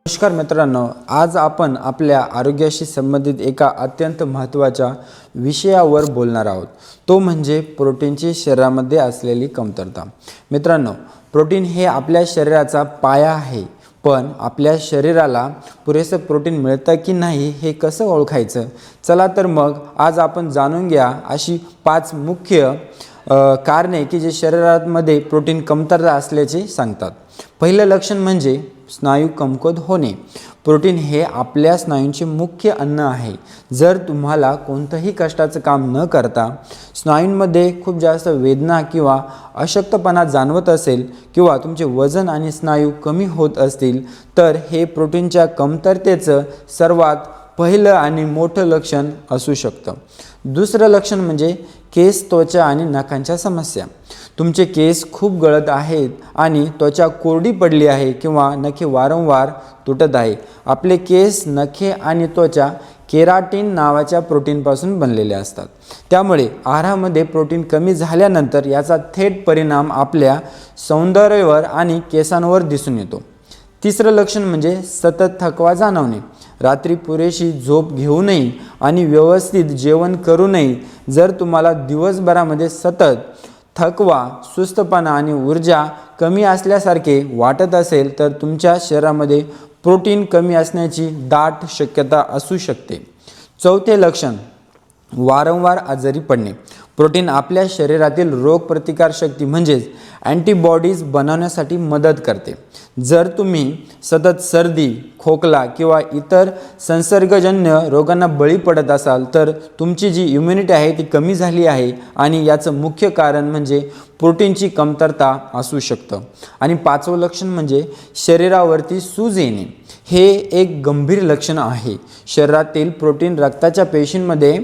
नमस्कार मित्रांनो, आज आपण आपल्या आरोग्याशी संबंधित एका अत्यंत महत्त्वाच्या विषयावर बोलणार आहोत। तो म्हणजे प्रोटीनची शरीरामध्ये असलेली कमतरता। मित्रांनो, प्रोटीन हे आपल्या शरीराचा पाया आहे, पण आपल्या शरीराला पुरेसे प्रोटीन मिळतं की नाही हे कसं ओळखायचं? चला तर मग आज आपण जाणून घ्या अशी 5 मुख्य कारणे की जे शरीरामध्ये प्रोटीन कमतरता असल्याचे सांगतात। पहिलं लक्षण म्हणजे स्नायू कमकुवत होणे। प्रोटीन हे आपल्या स्नायूंचे मुख्य अन्न आहे। जर तुम्हाला कोणतंही कष्टाचं काम न करता स्नायूंमध्ये खूप जास्त वेदना किंवा अशक्तपणा जाणवत असेल किंवा तुमचे वजन आणि स्नायू कमी होत असतील तर हे प्रोटीनच्या कमतरतेचं सर्वात पहिलं आणि मोठं लक्षण असू शकतं। दुसरं लक्षण म्हणजे केस, त्वचा आणि नखांच्या समस्या। तुमचे केस खूप गळत आहेत आणि त्वचा कोरडी पडली आहे किंवा नखे वारंवार तुटत आहे। आपले केस, नखे आणि त्वचा केराटिन नावाच्या प्रोटीनपासून बनलेले असतात। त्यामुळे आहारामध्ये प्रोटीन कमी झाल्यानंतर याचा थेट परिणाम आपल्या सौंदर्यावर आणि केसांवर दिसून येतो। तिसरं लक्षण म्हणजे सतत थकवा जाणवणे। रात्री पुरेशी झोप घेऊ नये आणि व्यवस्थित जेवण करू नये। जर तुम्हाला दिवसभरामध्ये सतत थकवा, सुस्तपणा आणि ऊर्जा कमी असल्यासारखे वाटत असेल तर तुमच्या शरीरामध्ये प्रोटीन कमी असण्याची दाट शक्यता असू शकते। चौथे लक्षण वारंवार आजारी पडणे। प्रोटीन आपल्या शरीरातील रोगप्रतिकारशक्ती म्हणजेच अँटीबॉडीज बनवण्यासाठी मदत करते। जर तुम्ही सतत सर्दी, खोकला किंवा इतर संसर्गजन्य रोगांना बळी पडत असाल तर तुमची जी इम्युनिटी आहे ती कमी झाली आहे आणि याचं मुख्य कारण म्हणजे प्रोटीनची कमतरता असू शकतं। आणि 5वं लक्षण म्हणजे शरीरावरती सूज येणे। हे एक गंभीर लक्षण आहे। शरीरातील प्रोटीन रक्ताच्या पेशींमध्ये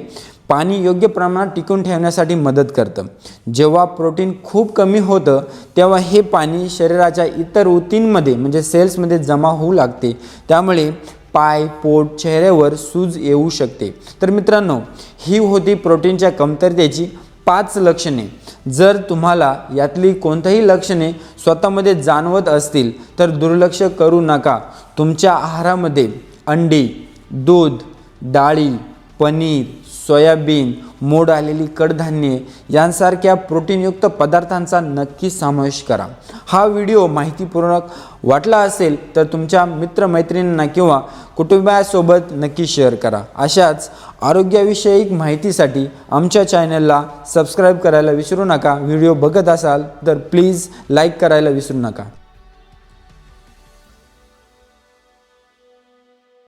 पाणी योग्य प्रमाणात टिकून ठेवण्यासाठी मदत करतं। जेव्हा प्रोटीन खूप कमी होतं तेव्हा हे पाणी शरीराच्या इतर ऊतींमध्ये म्हणजे सेल्समध्ये जमा होऊ लागते। त्यामुळे पाय, पोट, चेहऱ्यावर सूज येऊ शकते। तर मित्रांनो, ही होती प्रोटीनच्या कमतरतेची 5 लक्षणे। जर तुम्हाला यातली कोणतीही लक्षणे स्वतःमध्ये जाणवत असतील तर दुर्लक्ष करू नका। तुमच्या आहारामध्ये अंडी, दूध, डाळी, पनीर, सोयाबीन, मोड आलेली कडधान्ये यांसारख्या प्रोटीनयुक्त पदार्थांचा नक्की समावेश करा। हा व्हिडिओ माहितीपूर्ण वाटला असेल तर तुमच्या मित्रमैत्रिणींना किंवा कुटुंबासोबत नक्की शेअर करा। अशाच आरोग्यविषयक माहितीसाठी आमच्या चॅनलला सबस्क्राईब करायला विसरू नका। व्हिडिओ बघत असाल तर प्लीज लाईक करायला विसरू नका।